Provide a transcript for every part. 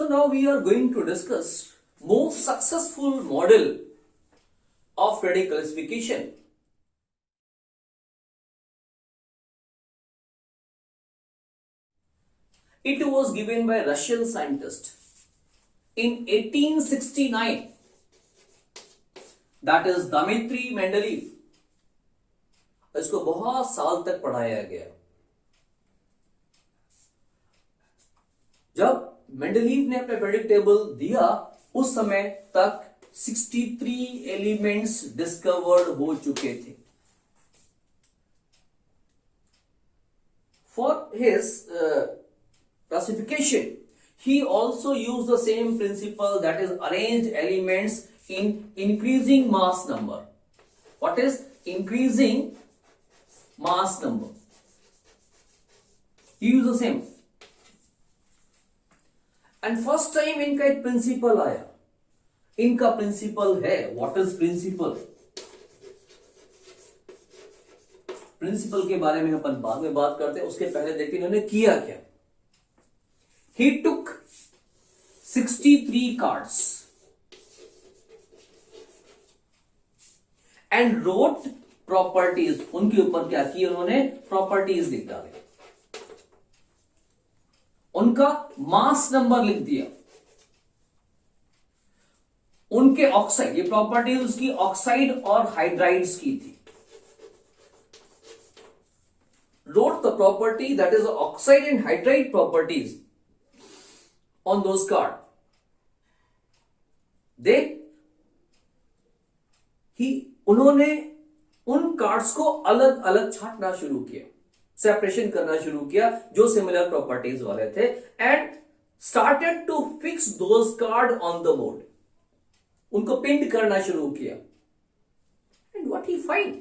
So now we are going to discuss most successful model of Freddy classification. It was given by Russian scientist in 1869. That is Dmitry Mendeleev. इसको बहुत साल तक पढ़ाया गया. जब Mendeleev ने अपने पेरियोडिक टेबल दिया उस समय तक 63 एलिमेंट्स डिस्कवर्ड हो चुके थे. For his classification, he also used the same principle, that is arrange elements in increasing mass number. What is increasing mass number? He used the same. And first time इनका एक principal आया. इनका principal है, what is principal? Principal के बारे में अपन बाद में बात करते हैं, उसके पहले देखते हैं इन्होंने किया क्या. He took 63 cards and wrote properties. उनके ऊपर क्या किया उन्होंने? प्रॉपर्टीज लिख डाले. उनका मास नंबर लिख दिया. उनके ऑक्साइड, ये प्रॉपर्टी उसकी ऑक्साइड और हाइड्राइड्स की थी. wrote the property, that is oxide and hydride properties on those card. उन्होंने उन कार्ड्स को अलग अलग छांटना शुरू किया, सेपरेशन करना शुरू किया जो सिमिलर प्रॉपर्टीज वाले थे, and started to fix those card on the board. उनको पिंड करना शुरू किया. एंड व्हाट ही फाइंड,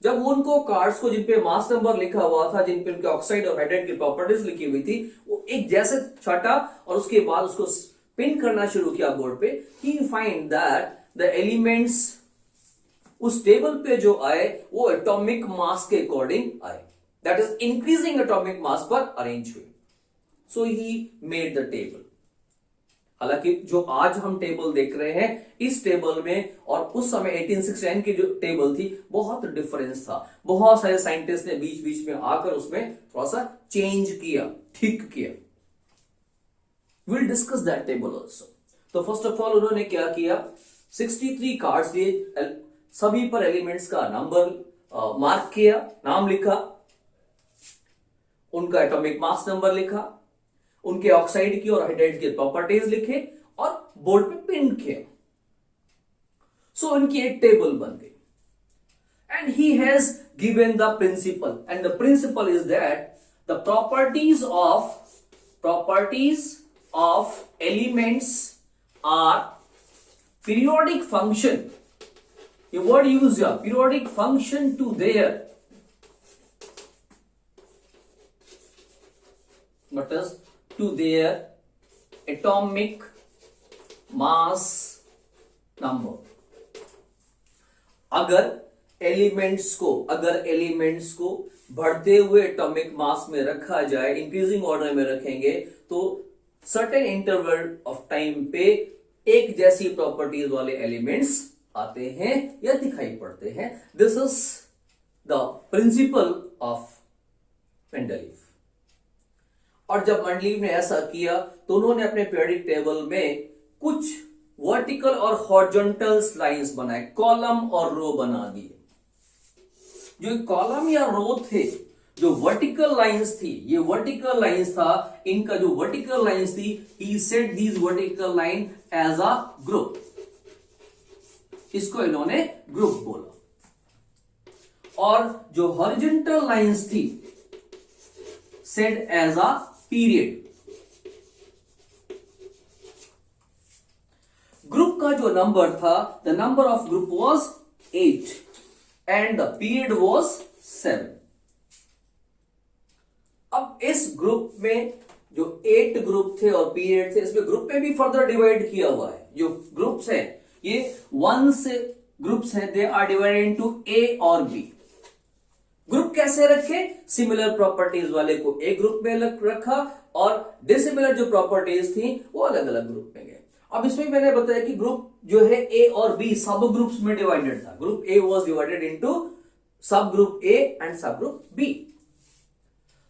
जब वो उनको कार्ड्स को जिन पे मास नंबर लिखा हुआ था, जिन पे उनके ऑक्साइड और हाइड्राइड की प्रॉपर्टीज लिखी हुई थी, वो एक जैसे छाटा और उसके बाद उसको पिन करना शुरू किया बोर्ड पे. ही फाइंड दैट द एलिमेंट्स उस टेबल पे जो आए वो एटॉमिक मास के अकॉर्डिंग आए, that is increasing atomic mass पर अरेंज हुए. सो ही मेड द टेबल. हालांकि जो आज हम टेबल देख रहे हैं, इस टेबल में और उस समय 1869 की जो टेबल थी बहुत डिफरेंस था. बहुत सारे साइंटिस्ट ने बीच बीच में आकर उसमें थोड़ा सा चेंज किया, ठीक किया. Will discuss that table also. तो फर्स्ट ऑफ ऑल उन्होंने क्या किया, 63 कार्ड्स लिए, सभी पर एलिमेंट्स का नंबर मार्क किया, नाम लिखा, उनका एटॉमिक मास नंबर लिखा, उनके ऑक्साइड की और हाइड्राइड की प्रॉपर्टीज लिखे और बोर्ड पे प्रिंट किया. सो उनकी एक टेबल बन गई. And he has given the principle, and the principle is that the properties of elements are periodic function. ये वर्ड यूज है, periodic function to their, what is, to their atomic mass number. अगर elements को बढ़ते हुए atomic mass में रखा जाए, increasing order में रखेंगे, तो सर्टेन इंटरवल ऑफ टाइम पे एक जैसी प्रॉपर्टीज वाले एलिमेंट्स आते हैं या दिखाई पड़ते हैं. This is the principle of Mendeleev. और जब मेंडलीव ने ऐसा किया तो उन्होंने अपने पीरियोडिक टेबल में कुछ वर्टिकल और हॉरिजॉन्टल लाइंस बनाए, कॉलम और रो बना दिए. जो कॉलम या रो थे, जो वर्टिकल लाइंस थी, ये वर्टिकल लाइंस था, इनका जो वर्टिकल लाइंस थी, he said these vertical line as a group. इसको इन्होंने ग्रुप बोला. और जो हॉरिजॉन्टल लाइंस थी, said as a period. Group का जो नंबर था, the number of group was 8 and the period was 7. अब इस ग्रुप में जो 8 ग्रुप थे और पीरियड थे, इसमें ग्रुप में भी फर्दर डिवाइड किया हुआ है. जो ग्रुप्स हैं, ये 1 से ग्रुप्स हैं, दे आर डिवाइडेड इनटू ए और बी. ग्रुप कैसे रखे? सिमिलर प्रॉपर्टीज वाले को एक ग्रुप में अलग रखा और डिसिमिलर जो प्रॉपर्टीज थी वो अलग अलग ग्रुप में गए। अब इसमें मैंने बताया कि ग्रुप जो है ए और बी सब ग्रुप्स में डिवाइडेड था। Group A was divided into सब ग्रुप ए एंड सब ग्रुप बी।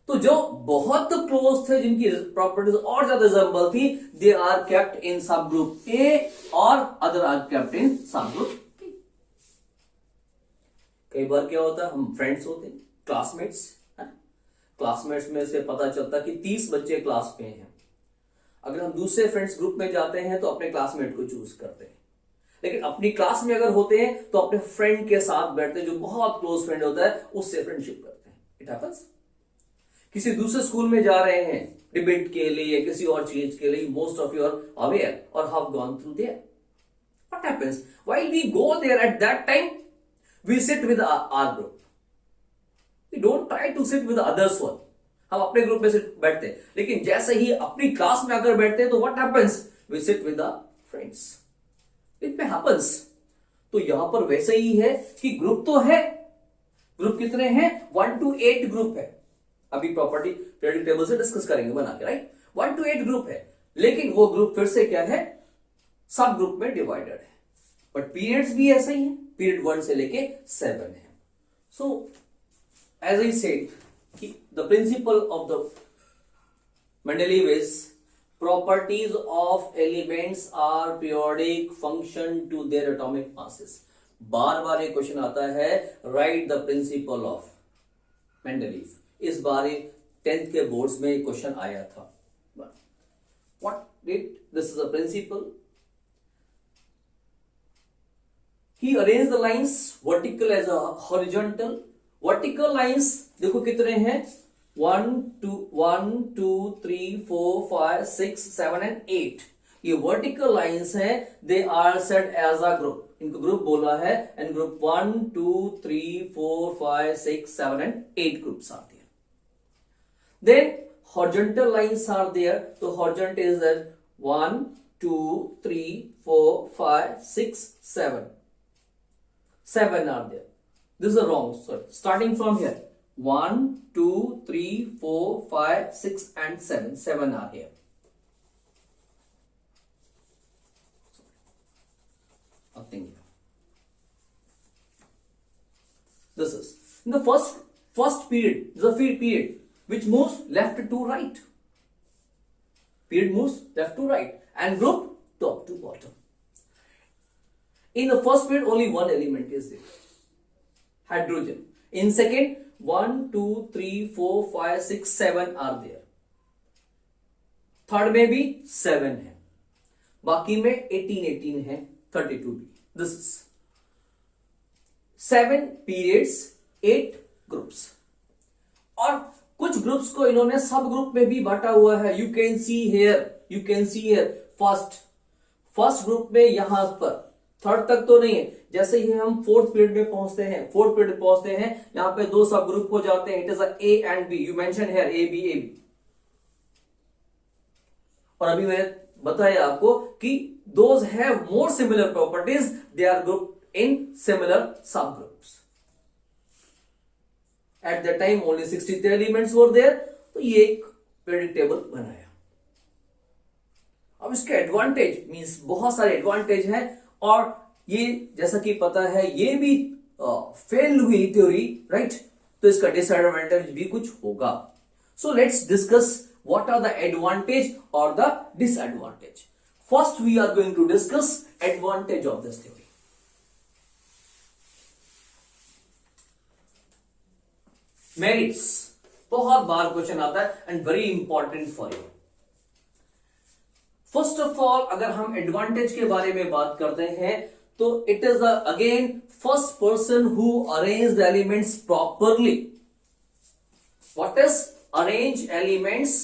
तो जो बहुत क्लोज थे, जिनकी प्रॉपर्टीज और ज्यादा रिजेंबल थी, दे आर केप्ट इन सब ग्रुप ए और अदर आर केप्ट इन सब ग्रुप बी। कई बार क्या होता है, हम फ्रेंड्स होते हैं, क्लासमेट्स, क्लासमेट्स में से पता चलता कि 30 बच्चे क्लास में हैं। अगर हम दूसरे फ्रेंड्स ग्रुप में जाते हैं तो अपने क्लासमेट को चूज करते हैं, लेकिन अपनी क्लास में अगर होते हैं तो अपने फ्रेंड के साथ बैठते हैं, जो बहुत क्लोज फ्रेंड होता है उससे फ्रेंडशिप करते हैं। It happens. किसी दूसरे स्कूल में जा रहे हैं डिबेट के लिए, किसी और चीज के लिए, most of you are aware और have gone through there. What happens while we go there at that time, we sit with our group, we don't try to sit with others one. हम अपने group में seat बैठते हैं, लेकिन जैसे ही अपनी class में अगर बैठते हैं तो what happens, we sit with the friends. It में हैपेंस। तो यहां पर वैसे ही है कि ग्रुप तो है, ग्रुप कितने हैं? 1 to 8 ग्रुप है। अभी प्रॉपर्टी पीरियोडिक टेबल से डिस्कस करेंगे बना के, राइट। 1 to 8 ग्रुप है, लेकिन वो ग्रुप फिर से क्या है? सब ग्रुप में डिवाइडेड है। बट पीरियड्स भी ऐसे ही है, पीरियड 1 से लेके 7 है। सो एज आई सेड कि the principle of the Mendeleev is properties of elements are periodic function to their atomic masses। बार बार एक क्वेश्चन आता है, right the principle of Mendeleev. इस बार 10th के बोर्ड्स में एक क्वेश्चन आया था। What did this is a principle. He arrange the lines vertical as a horizontal. Vertical lines देखो कितने हैं, 1 2 3 4 5 6 7 एंड 8। ये वर्टिकल लाइंस हैं, they are set as a group. इनको ग्रुप बोला है, and group 1 2 3 4 5 6 7 and 8 groups are there. Then horizontal lines are there, so horizontal is that 1 2 3 4 5 6 7 are there. This is wrong. Sorry, starting from here, 1 2 3 4 5 6 and 7 are here. Nothing here. This is in the first period. This is a period which moves left to right. Period moves left to right and group top to bottom. In the first period, only one element is there, hydrogen. In second, 1 2 3 4 5 6 7 are there. Third में भी 7 है, बाकी में 18 है, 32 भी। This is 7 periods, 8 groups। और कुछ groups को इन्होंने सब ग्रुप में भी बांटा हुआ है। You can see here first group में यहां पर, थर्ड तक तो नहीं है। जैसे ही हम फोर्थ पीरियड में पहुंचते हैं, यहां पे 2 सब ग्रुप हो जाते हैं। It is A and B, you mention here A B. और अभी मैंने बताया आपको कि those have more similar properties, they are group in similar sub groups. At that time only 63 elements were there, तो ये एक पीरियोडिक टेबल बनाया। अब इसके एडवांटेज मींस बहुत सारे एडवांटेज हैं, और ये जैसा कि पता है ये भी फेल हुई थ्योरी, राइट। तो इसका डिसएडवांटेज भी कुछ होगा। So let's discuss what are the advantage और the disadvantage. First we are going to discuss advantage of this theory. Merits, बहुत बार क्वेश्चन आता है and very important for you. First of all अगर हम एडवांटेज के बारे में बात करते हैं तो it is again first person who arrange the elements properly. What is arrange elements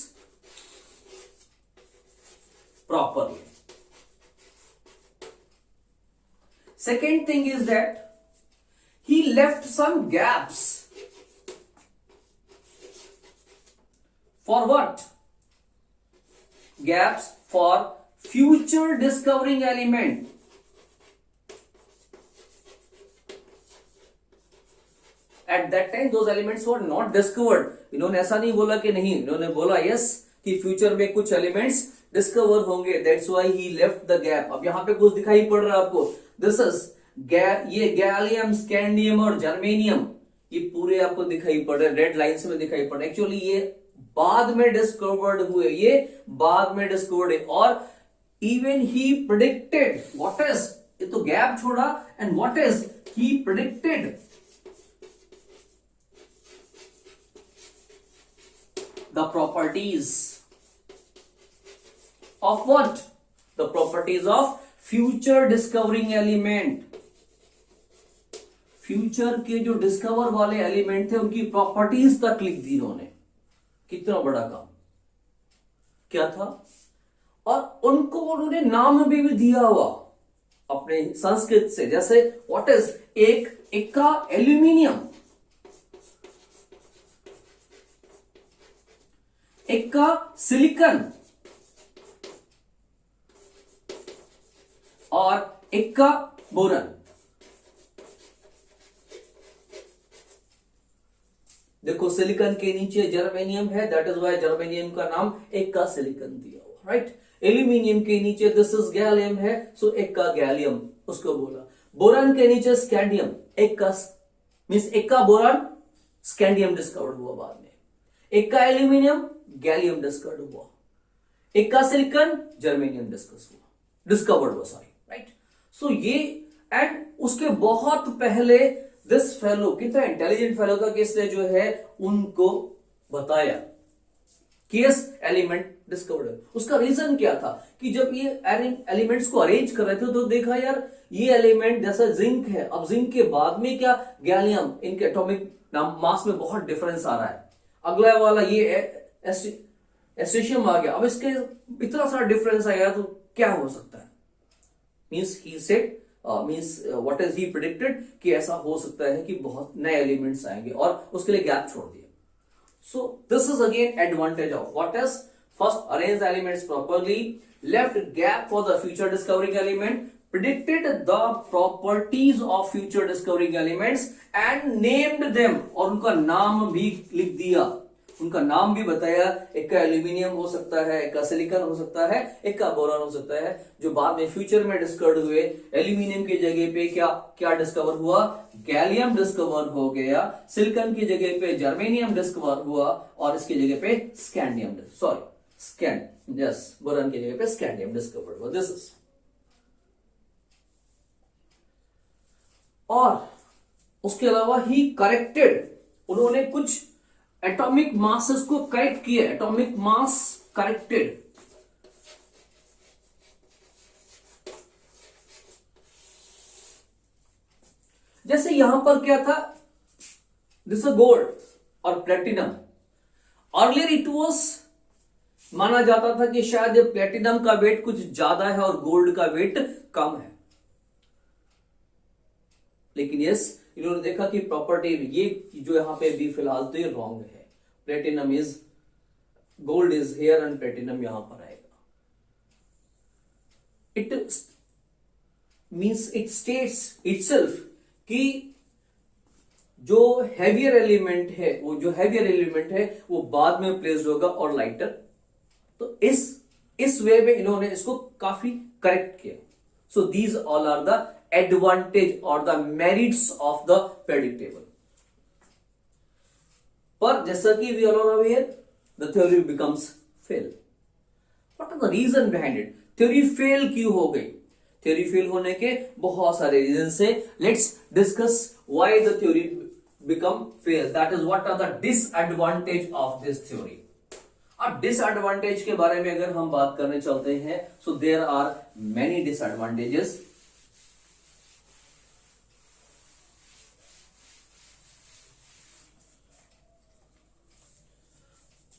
properly. Second thing is that he left some gaps. For what? Gaps for future discovering element at that time those elements were not discovered. इन्होंने ऐसा नहीं बोला कि नहीं, इन्होंने बोला yes कि future में कुछ एलिमेंट्स डिस्कवर होंगे, that's why he left the gap. अब यहां पे कुछ दिखाई पड़ रहा है आपको, दिस इज ये गैलियम, स्कैंडियम और जर्मेनियम, ये पूरे आपको दिखाई पड़ रहे, रेड लाइन्स में दिखाई पड़ रहे. एक्चुअली ये बाद में डिस्कवर्ड हुए, ये बाद में डिस्कवर्ड है. और even he predicted what is, ये तो गैप छोड़ा, and what is he predicted the properties of what? The properties of future discovering element. Future के जो डिस्कवर वाले एलिमेंट थे उनकी प्रॉपर्टीज तक लिख दी इन्होंने. कितना बड़ा काम क्या था. और उनको उन्होंने नाम भी दिया हुआ अपने संस्कृत से, जैसे व्हाट इज, एक इक्का एल्यूमिनियम, इक्का सिलिकॉन और इक्का बोरन. देखो सिलिकॉन के नीचे जर्मेनियम है, दैट इज व्हाई जर्मेनियम का नाम इक्का सिलिकॉन दिया हुआ, राइट. एल्यूमिनियम के नीचे दिस इज गैलियम है, सो इक्का गैलियम उसको बोला. बोरन के नीचे स्कैंडियम, इक्का मींस इक्का बोरन, स्कैंडियम डिस्कवर्ड हुआ बाद में. इक्का एल्यूमिनियम, गैलियम डिस्कवर्ड हुआ. इक्का सिलिकॉन, जर्मेनियम डिस्कवर्ड हुआ, सॉरी, राइट. सो ये, एंड उसके बहुत पहले दिस फेलो, कितना इंटेलिजेंट फेलो था कि इसने जो है उनको बताया कि इस एलिमेंट डिस्कवर्ड है. उसका रीजन क्या था कि जब ये एलिमेंट्स को अरेंज कर रहे थे तो देखा यार ये एलिमेंट जैसा जिंक है, अब जिंक के बाद में क्या गैलियम, इनके एटॉमिक मास में बहुत डिफरेंस आ रहा है. अगला वाला ये एस्ट्रेशियम आ गया, अब इसके इतना सारा डिफरेंस आ गया तो क्या हो सकता है. Means he said, means what is he predicted कि ऐसा हो सकता है कि बहुत नए एलिमेंट्स आएंगे और उसके लिए गैप छोड़ दिया. So this is again advantage of what is, first arrange elements properly, left gap for the future discovering element, predicted the properties of future discovering elements and named them, और उनका नाम भी लिख दिया, उनका नाम भी बताया. एक का एल्यूमिनियम हो सकता है, एक का सिलिकॉन हो सकता है, एक का बोरॉन हो सकता है, जो बाद में फ्यूचर में डिस्कवर्ड हुए. एल्यूमिनियम की जगह पे क्या क्या डिस्कवर हुआ, गैलियम डिस्कवर हो गया. सिलिकॉन की जगह पे जर्मेनियम डिस्कवर हुआ और इसकी जगह पे स्कैंडियम, बोरॉन की जगह पे स्कैंडियम डिस्कवर हुआ. दिस इज, और उसके अलावा ही करेक्टेड, उन्होंने कुछ एटॉमिक मासेस को करेक्ट किया, एटॉमिक मास करेक्टेड. जैसे यहां पर क्या था, दिस गोल्ड और प्लेटिनम. अर्लियर इट वाज माना जाता था कि शायद प्लेटिनम का वेट कुछ ज्यादा है और गोल्ड का वेट कम है, लेकिन यस इन्होंने देखा कि प्रॉपर्टी ये जो यहां पे भी फिलहाल तो ये रॉन्ग है. Platinum is, gold is here and platinum यहां पर आएगा. It means it states itself कि जो हैवियर एलिमेंट है, वो जो हैवियर एलिमेंट है वो बाद में प्लेस्ड होगा और लाइटर. तो इस वे में इन्होंने इसको काफी करेक्ट किया. So these all are the advantage or the merits of the predictable. पर जैसा कि we all are aware, the theory becomes fail. What are the reason behind it? Theory fail क्यों हो गई? Theory fail होने के बहुत सारे reasons है. Let's discuss why the theory become fail. That is, what are the disadvantage of this theory? अब disadvantage के बारे में अगर हम बात करने चलते हैं, so there are many disadvantages.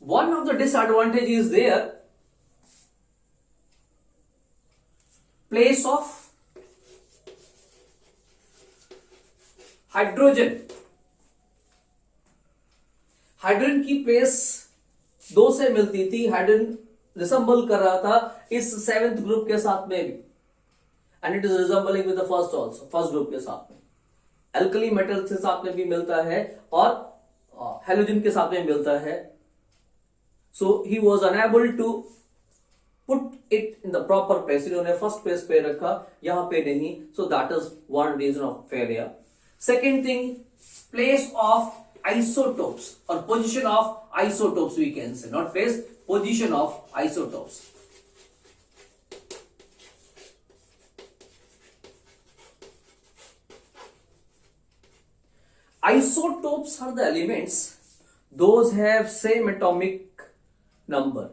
One of the disadvantage is there, place of hydrogen. Hydrogen की प्लेस 2 से मिलती थी. हाइड्रोजन रिसेंबल कर रहा था इस 7th ग्रुप के साथ में भी, and it is resembling with the first also, first group के साथ में. एल्कली मेटल्स के साथ में भी मिलता है और हेलोजन के साथ में मिलता है. So he was unable to put it in the proper place. इन्होंने फर्स्ट प्लेस पे रखा, यहां पे नहीं. So that is one reason of failure. Second thing, place of isotopes or position of isotopes, we can say, not place, position of isotopes. Isotopes are the elements, those have same atomic number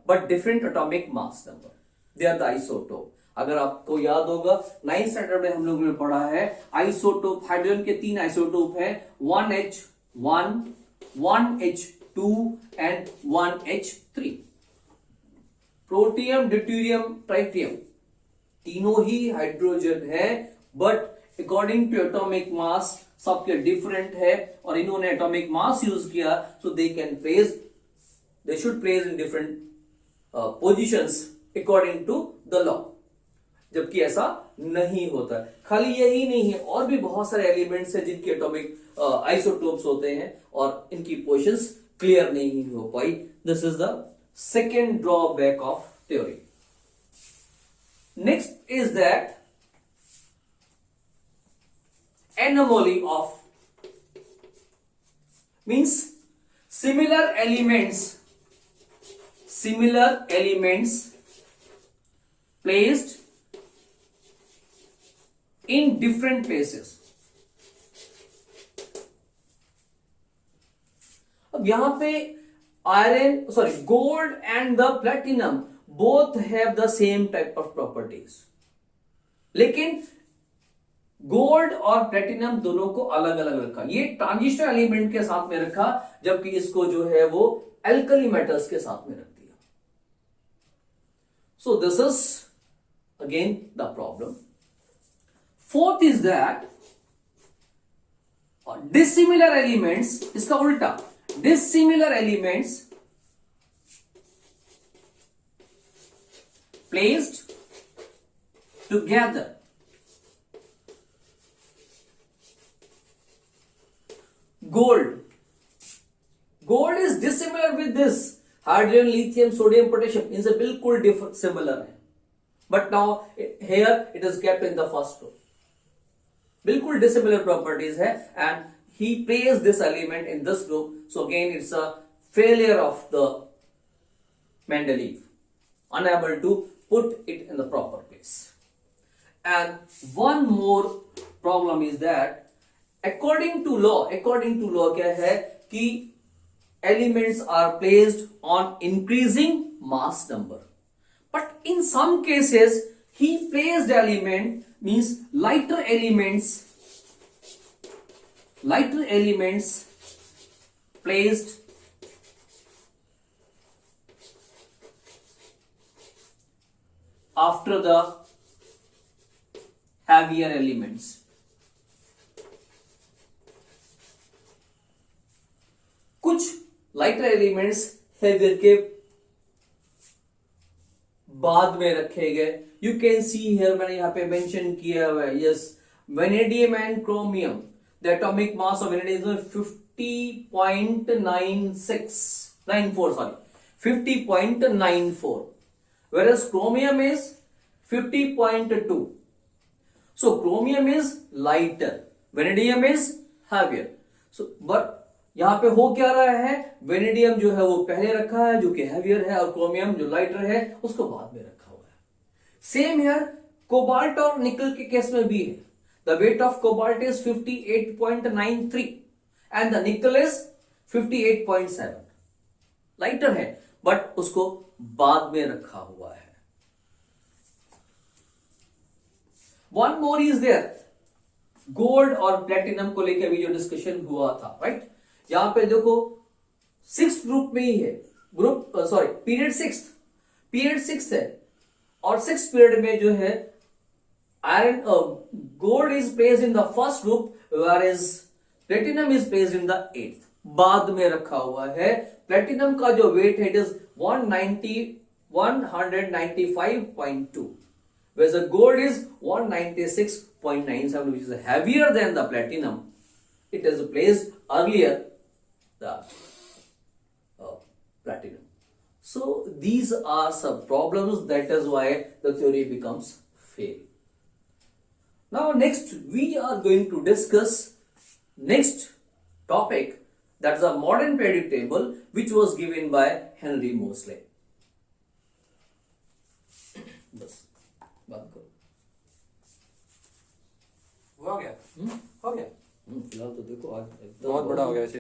but different atomic mass number. They are the isotope. अगर आपको याद होगा 9th standard में हम लोगों ने पढ़ा है आइसोटोप. हाइड्रोजन के 3 आइसोटोप हैं, 1H1, 1H2 and 1H3. Protium, deuterium, tritium तीनों ही हाइड्रोजन है, but according to atomic mass सबके डिफरेंट है. और इन्होंने एटॉमिक मास यूज किया, so they should place in different positions according to the law. जबकि ऐसा नहीं होता. खाली यही नहीं है, और भी बहुत सारे एलिमेंट्स हैं जिनके एटॉमिक आइसोटोप्स होते हैं और इनकी पोजीशंस क्लियर नहीं हो पाई. This is the second drawback of theory. Next is that anomaly of, means similar elements placed in different places. अब यहां पे gold and the platinum both have the same type of properties, लेकिन gold और platinum दोनों को अलग अलग रखा. ये ट्रांजिशनल एलिमेंट के साथ में रखा, जबकि इसको जो है वो एल्कली मेटल्स के साथ में रख दिया. So this is again the problem. Fourth is that dissimilar elements, इसका उल्टा, dissimilar elements placed together gold is dissimilar with this hydrogen, lithium, sodium, potassium, इनसे बिल्कुल सिमिलर है, but now here it is kept in the first group. बिल्कुल dissimilar properties है, and he placed this element in this group. So again it's a failure of the Mendeleev, unable to put it in the proper place. And one more problem is that according to law क्या है कि elements are placed on increasing mass number. But in some cases, he placed element, means lighter elements placed after the heavier elements. कुछ lighter elements heavier के बाद में रखे गए. You can see here, मैंने यहां पे मेंशन किया हुआ है, yes, vanadium and chromium, the atomic mass of vanadium is 50.94, whereas chromium is 50.2. so chromium is lighter, vanadium is heavier. so but यहां पे हो क्या रहा है, वेनेडियम जो है वो पहले रखा है जो कि हैवियर है, और क्रोमियम जो लाइटर है उसको बाद में रखा हुआ है. सेम हियर कोबाल्ट और निकल के केस में भी है. The weight of cobalt is 58.93 and the nickel is 58.7. Lighter है बट उसको बाद में रखा हुआ है. One more is there, gold और प्लेटिनम को लेकर अभी जो डिस्कशन हुआ था, राइट. यहां पे देखो 6th ग्रुप में ही है, पीरियड 6 है, और 6th पीरियड में जो है iron gold is placed in the first group, whereas platinum is placed in the 8th. बाद में रखा हुआ है. प्लेटिनम का जो वेट है it is 195.2, whereas the gold is 196.97, which is heavier than the platinum. It is placed earlier the platinum. So these are some problems. That is why the theory becomes fail. Now next we are going to discuss next topic, that's a modern periodic table, which was given by Henry Moseley. बस बात करो. हो गया. फिलहाल तो देखो आज बहुत बड़ा हो गया वैसे.